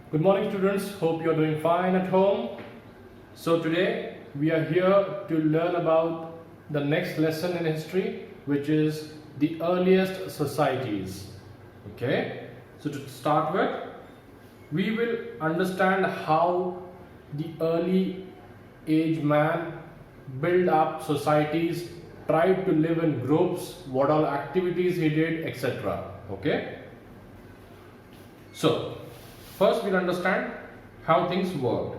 Good morning, students. Hope you are doing fine at home. So today we are here to learn about the next lesson in history, which is the earliest societies. Okay. So to start with, we will understand how the early age man built up societies, tried to live in groups, what all activities he did, etc. Okay. So first we'll understand how things worked.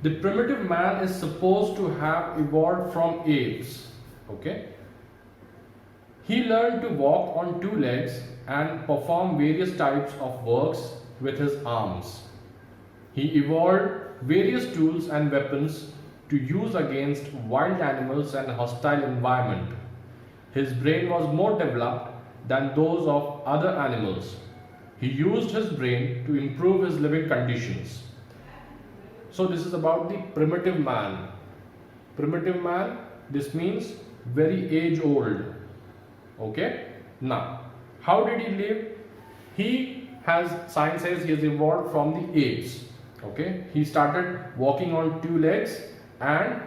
The primitive man is supposed to have evolved from apes. Okay. He learned to walk on two legs and perform various types of works with his arms. He evolved various tools and weapons to use against wild animals and hostile environment. His brain was more developed than those of other animals. He used his brain to improve his living conditions. So this is about the primitive man. Primitive man, this means very age old. Okay. Now, how did he live? Science says he has evolved from the apes. Okay. He started walking on two legs and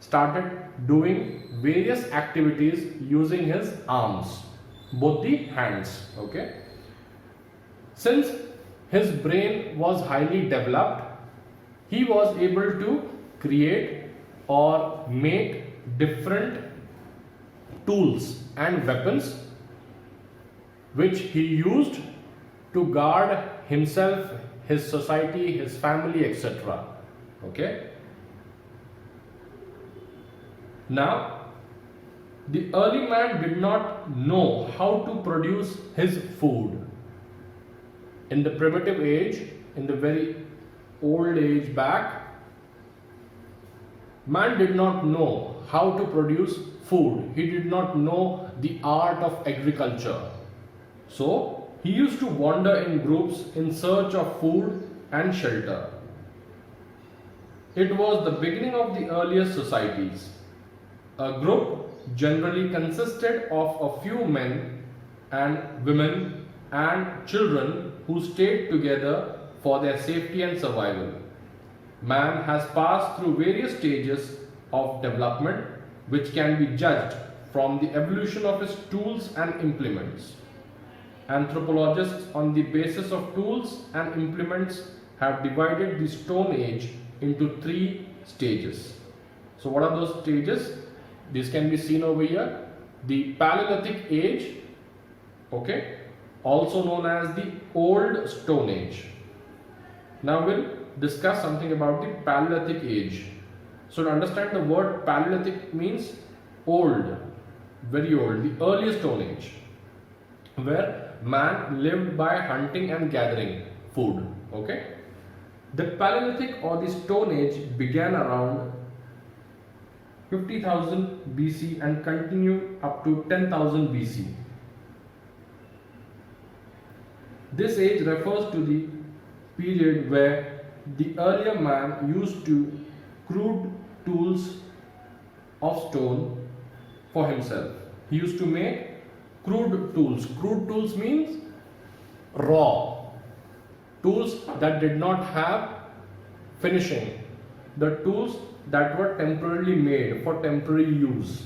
started doing various activities using his arms, both the hands. Okay. Since his brain was highly developed, he was able to create or make different tools and weapons which he used to guard himself, his society, his family, etc. Okay. Now, the early man did not know how to produce his food. In the primitive age, in the very old age back, man did not know how to produce food. He did not know the art of agriculture. So, he used to wander in groups in search of food and shelter. It was the beginning of the earliest societies. A group generally consisted of a few men and women and children who stayed together for their safety and survival. Man has passed through various stages of development which can be judged from the evolution of his tools and implements. Anthropologists, on the basis of tools and implements, have divided the Stone Age into three stages. So what are those stages? This can be seen over here. The Paleolithic Age, okay, also known as the Old Stone Age. Now we'll discuss something about the Paleolithic Age. So to understand, the word Paleolithic means old, very old, the earliest Stone Age, where man lived by hunting and gathering food. Okay. The Paleolithic or the Stone Age began around 50,000 BC and continued up to 10,000 BC. This age refers to the period where the earlier man used to crude tools of stone for himself. He used to make crude tools. Crude tools means raw tools that did not have finishing, the tools that were temporarily made for temporary use.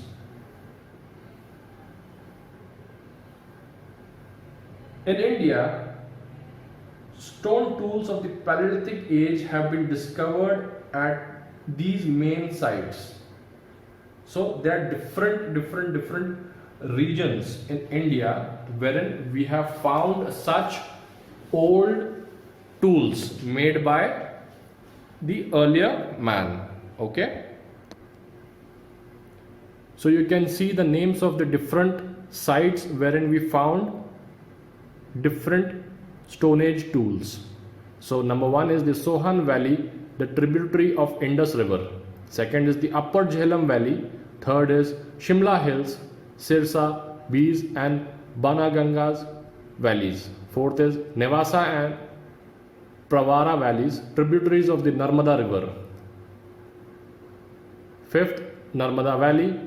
In India, stone tools of the Paleolithic age have been discovered at these main sites. So there are different regions in India wherein we have found such old tools made by the earlier man. Okay. So you can see the names of the different sites wherein we found different Stone Age tools. So number one is the Sohan Valley, the tributary of Indus River. Second is the Upper Jhelum Valley. Third is Shimla Hills, Sirsa, Bees and Banagangas valleys. Fourth is Nevasa and Pravara valleys, tributaries of the Narmada River. Fifth, Narmada Valley.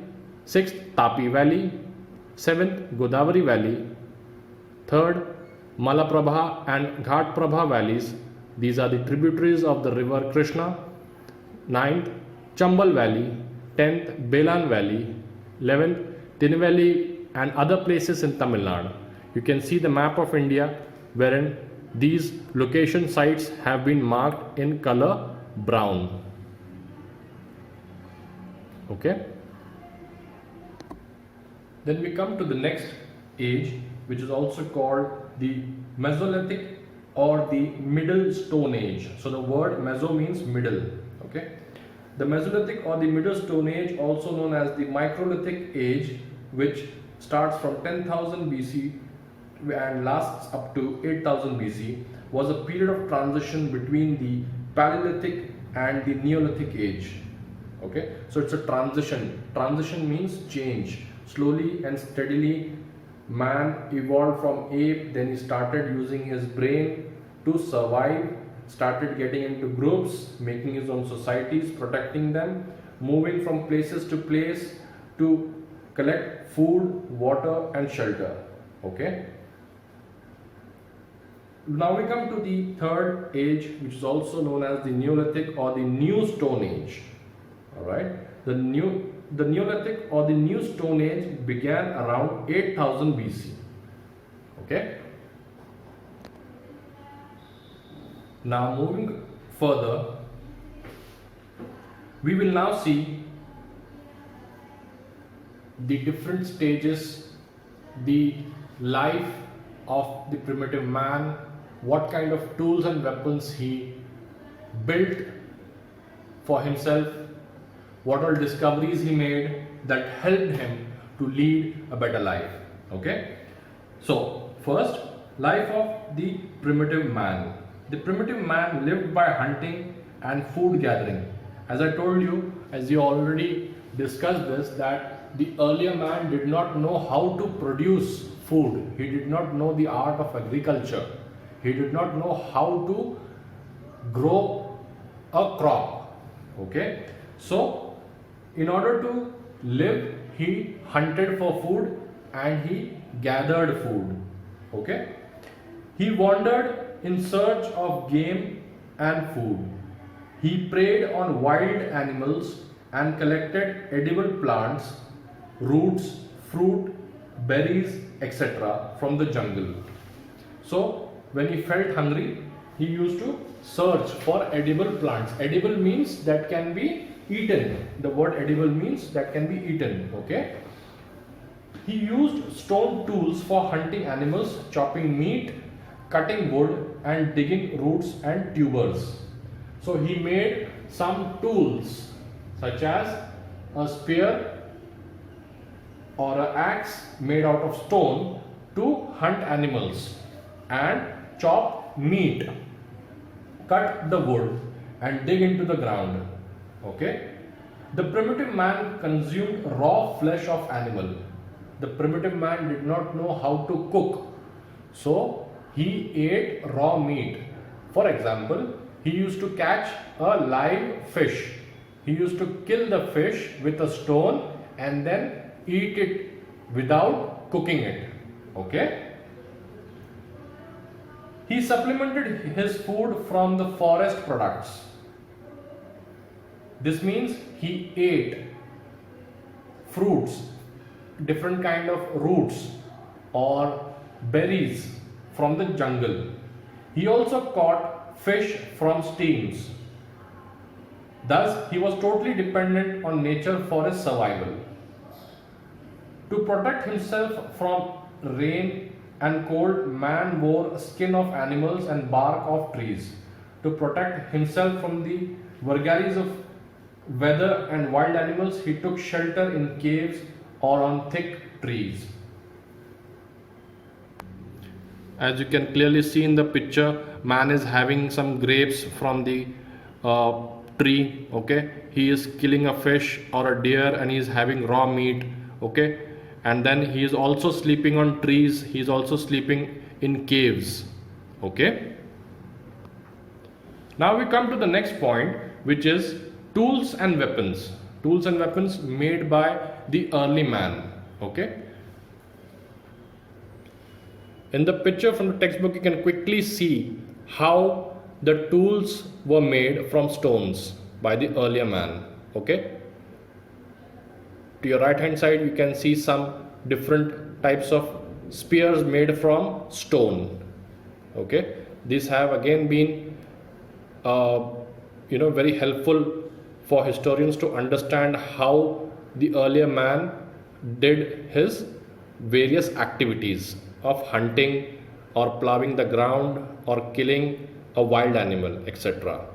Sixth, Tapi Valley. Seventh, Godavari Valley. Third, Malaprabha and Ghatprabha valleys. These are the tributaries of the river Krishna. 9th, Chambal Valley. 10th, Belan Valley. 11th, Tinnevelly and other places in Tamil Nadu. You can see the map of India wherein these location sites have been marked in color brown. Okay. Then we come to the next age, which is also called the Mesolithic or the Middle Stone Age. So the word Meso means middle. Okay. The Mesolithic or the Middle Stone Age, also known as the Microlithic Age, which starts from 10,000 BC and lasts up to 8,000 BC, was a period of transition between the Paleolithic and the Neolithic Age. Okay, so it's a transition. Transition means change. Slowly and steadily, man evolved from ape, then he started using his brain to survive, started getting into groups, making his own societies, protecting them, moving from places to place to collect food, water and shelter. Okay. Now we come to the third age, which is also known as the Neolithic or the New Stone Age. Alright. The Neolithic or the New Stone Age began around 8000 BC. Okay. Now moving further, we will now see the different stages, the life of the primitive man, what kind of tools and weapons he built for himself, what all discoveries he made that helped him to lead a better life. Okay. So first, life of the primitive man. The primitive man lived by hunting and food gathering. As I told you, as you already discussed this, that the earlier man did not know how to produce food. He did not know the art of agriculture. He did not know how to grow a crop. Okay. So in order to live, he hunted for food and he gathered food. Okay. He wandered in search of game and food. He preyed on wild animals and collected edible plants, roots, fruit, berries, etc. from the jungle. So when he felt hungry, he used to search for edible plants. Edible means that can be eaten. The word edible means that can be eaten. Okay. He used stone tools for hunting animals, chopping meat, cutting wood and digging roots and tubers. So he made some tools such as a spear or an axe made out of stone to hunt animals and chop meat, cut the wood and dig into the ground. Okay. The primitive man consumed raw flesh of animal. The primitive man did not know how to cook. So he ate raw meat. For example, he used to catch a live fish. He used to kill the fish with a stone and then eat it without cooking it. Okay. He supplemented his food from the forest products. This means he ate fruits, different kind of roots or berries from the jungle. He also caught fish from streams. Thus, he was totally dependent on nature for his survival. To protect himself from rain and cold, man wore skin of animals and bark of trees. To protect himself from the vagaries of weather and wild animals, he took shelter in caves or on thick trees. As you can clearly see in the picture, man is having some grapes from the tree. Okay, he is killing a fish or a deer and he is having raw meat. Okay, and then he is also sleeping on trees. He is also sleeping in caves. Okay. Now we come to the next point, which is tools and weapons. Tools and weapons made by the early man. Okay. In the picture from the textbook, you can quickly see how the tools were made from stones by the earlier man. Okay, to your right hand side you can see some different types of spears made from stone. Okay, these have again been very helpful for historians to understand how the earlier man did his various activities of hunting or plowing the ground or killing a wild animal, etc.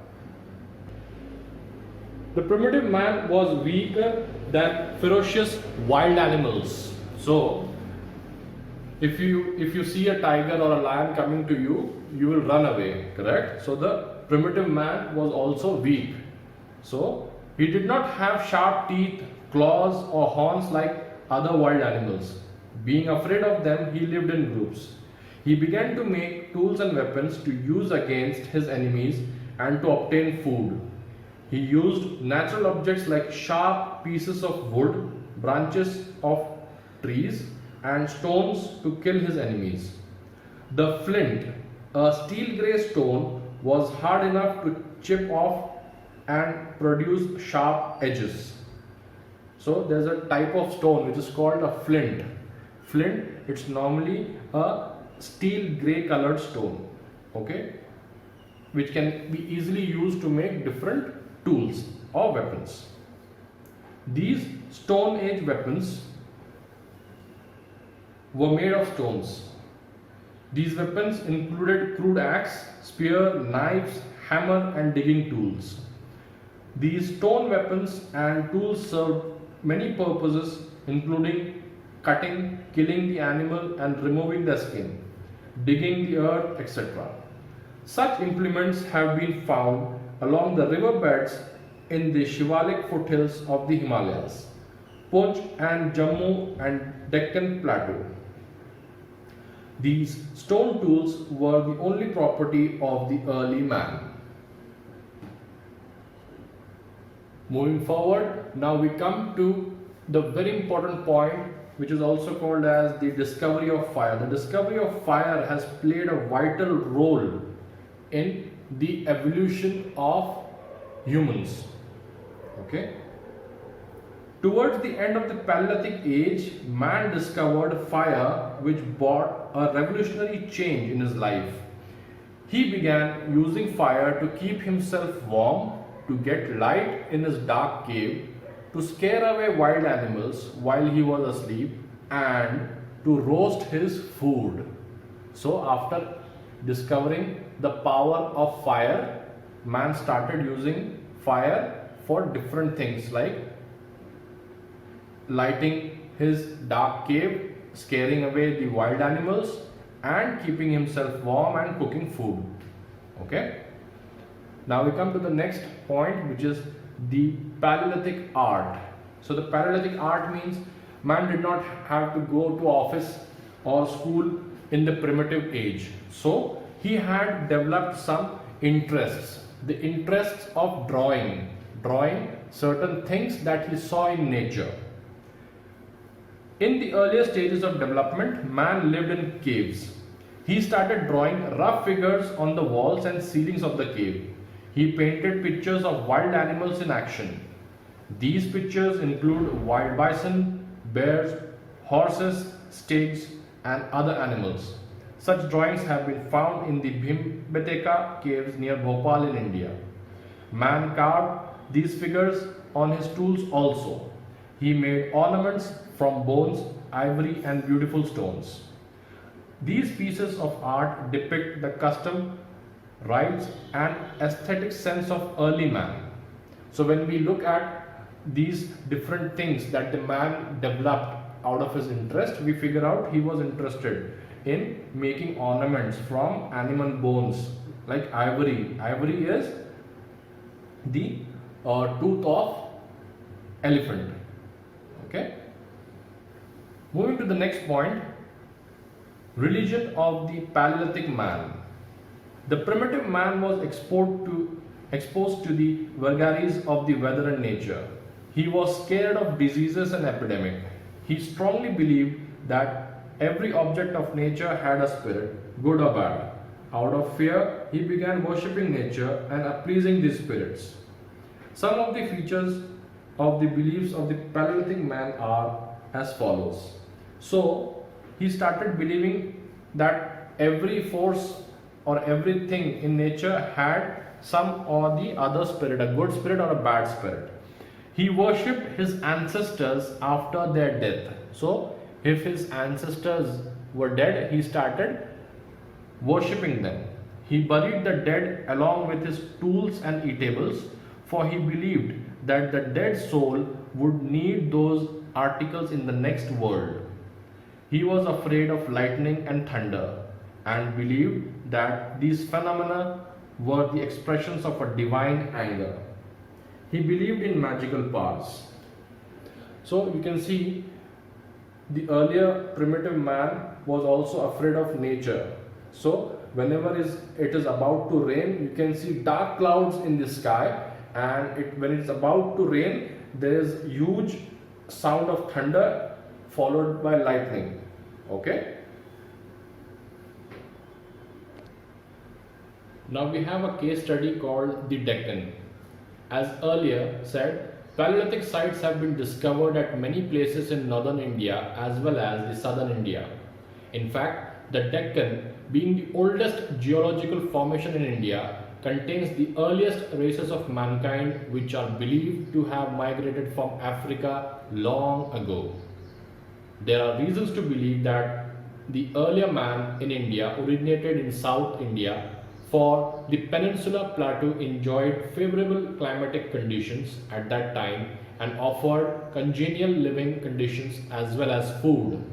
The primitive man was weaker than ferocious wild animals. So if you see a tiger or a lion coming to you, you will run away, correct? So the primitive man was also weak. So he did not have sharp teeth, claws or horns like other wild animals. Being afraid of them, he lived in groups. He began to make tools and weapons to use against his enemies and to obtain food. He used natural objects like sharp pieces of wood, branches of trees, and stones to kill his enemies. The flint, a steel grey stone, was hard enough to chip off and produce sharp edges. So there's a type of stone which is called a flint. Flint, it's normally a steel grey colored stone, okay, which can be easily used to make different tools or weapons. These Stone Age weapons were made of stones. These weapons included crude axe, spear, knives, hammer and digging tools. These stone weapons and tools served many purposes, including cutting, killing the animal and removing the skin, digging the earth, etc. Such implements have been found along the riverbeds in the Shivalik foothills of the Himalayas, Poonch and Jammu and Deccan Plateau. These stone tools were the only property of the early man. Moving forward, now we come to the very important point, which is also called as the discovery of fire. The discovery of fire has played a vital role in the evolution of humans. Okay. Towards the end of the Paleolithic age, man discovered fire, which brought a revolutionary change in his life. He began using fire to keep himself warm, to get light in his dark cave, to scare away wild animals while he was asleep, and to roast his food. So after discovering the power of fire, man started using fire for different things like lighting his dark cave, scaring away the wild animals, and keeping himself warm and cooking food. Okay. Now we come to the next point, which is the Paleolithic art. So the Paleolithic art means man did not have to go to office or school in the primitive age. So he had developed some interests. The interests of drawing certain things that he saw in nature. In the earlier stages of development, man lived in caves. He started drawing rough figures on the walls and ceilings of the cave. He painted pictures of wild animals in action. These pictures include wild bison, bears, horses, stags, and other animals. Such drawings have been found in the Bhimbetka caves near Bhopal in India. Man carved these figures on his tools also. He made ornaments from bones, ivory, and beautiful stones. These pieces of art depict the custom, rites, and aesthetic sense of early man. So when we look at these different things that the man developed out of his interest, we figure out he was interested in making ornaments from animal bones like ivory. Ivory is the tooth of elephant. Okay. Moving to the next point, religion of the Paleolithic man. The primitive man was exposed to the vagaries of the weather and nature. He was scared of diseases and epidemic. He strongly believed that every object of nature had a spirit, good or bad. Out of fear, he began worshipping nature and appeasing the spirits. Some of the features of the beliefs of the Paleolithic man are as follows. So, he started believing that every force or everything in nature had some or the other spirit, a good spirit or a bad spirit. He worshipped his ancestors after their death. So, if his ancestors were dead, he started worshipping them. He buried the dead along with his tools and eatables, for he believed that the dead soul would need those articles in the next world. He was afraid of lightning and thunder and believed that these phenomena were the expressions of a divine anger. He believed in magical powers. So you can see the earlier primitive man was also afraid of nature. So whenever it is about to rain, you can see dark clouds in the sky, and when it's about to rain, there is huge sound of thunder followed by lightning. Okay. Now we have a case study called the Deccan. As earlier said, Paleolithic sites have been discovered at many places in northern India as well as the southern India. In fact, the Deccan, being the oldest geological formation in India, contains the earliest races of mankind which are believed to have migrated from Africa long ago. There are reasons to believe that the earlier man in India originated in South India, for the Peninsular Plateau enjoyed favorable climatic conditions at that time and offered congenial living conditions as well as food.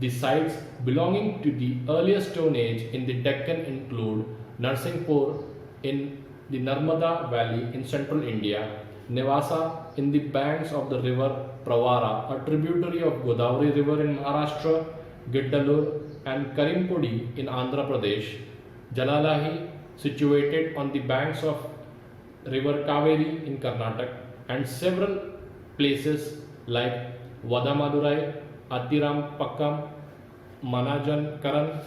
The sites belonging to the earlier Stone Age in the Deccan include Narsinghpur in the Narmada Valley in central India, Nevasa in the banks of the river Pravara, a tributary of Godavari River in Maharashtra, Giddalur and Karimpudi in Andhra Pradesh, Jalalahi situated on the banks of river Kaveri in Karnataka, and several places like Vadamadurai, Atiram Pakkam, Manajan Karan,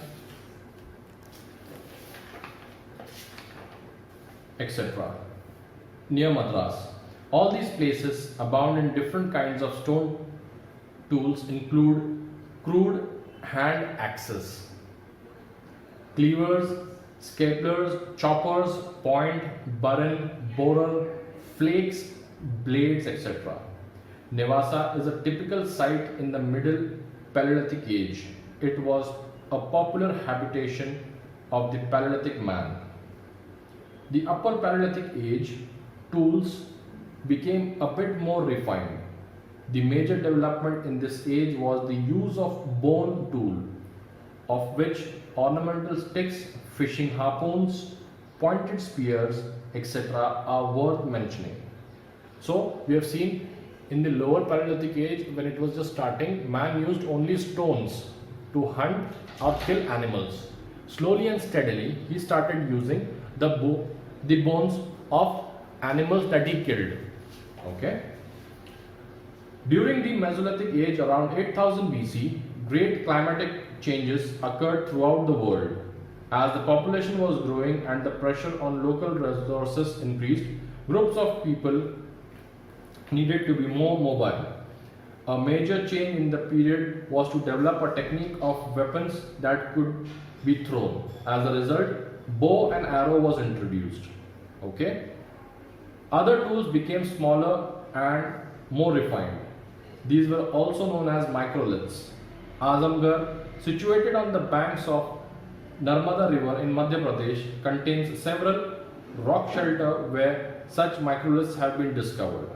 etc. near Madras. All these places abound in different kinds of stone tools, include crude hand axes, cleavers, scalpels, choppers, point, burren, borer, flakes, blades, etc. Nevasa is a typical site in the Middle Paleolithic Age. It was a popular habitation of the Paleolithic man. The Upper Paleolithic Age tools became a bit more refined. The major development in this age was the use of bone tool, of which ornamental sticks, fishing harpoons, pointed spears, etc. are worth mentioning. So we have seen in the lower Paleolithic age, when it was just starting, man used only stones to hunt or kill animals. Slowly and steadily, he started using the bones of animals that he killed. Okay. During the Mesolithic age around 8000 BC, great climatic changes occurred throughout the world. As the population was growing and the pressure on local resources increased, groups of people needed to be more mobile. A major change in the period was to develop a technique of weapons that could be thrown. As a result, bow and arrow was introduced. Okay. Other tools became smaller and more refined. These were also known as microliths. Azamgarh, situated on the banks of Narmada River in Madhya Pradesh, contains several rock shelters where such microliths have been discovered.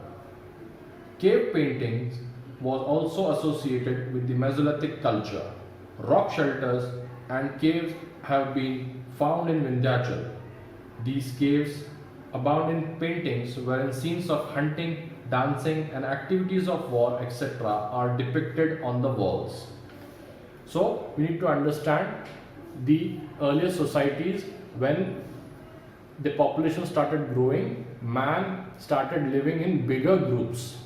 Cave paintings was also associated with the Mesolithic culture. Rock shelters and caves have been found in Vindhyachal. These caves abound in paintings wherein scenes of hunting, dancing and activities of war, etc. are depicted on the walls. So we need to understand the earlier societies. When the population started growing, man started living in bigger groups.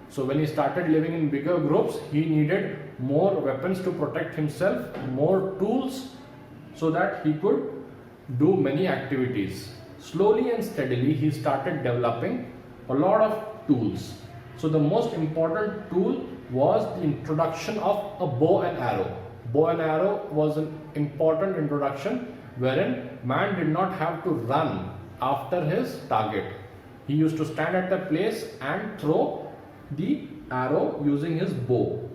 So when he started living in bigger groups, he needed more weapons to protect himself, more tools, so that he could do many activities. Slowly and steadily he started developing a lot of tools. So the most important tool was the introduction of a bow and arrow. Bow and arrow was an important introduction wherein man did not have to run after his target. He used to stand at a place and throw the arrow using his bow.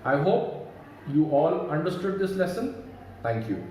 I hope you all understood this lesson. Thank you.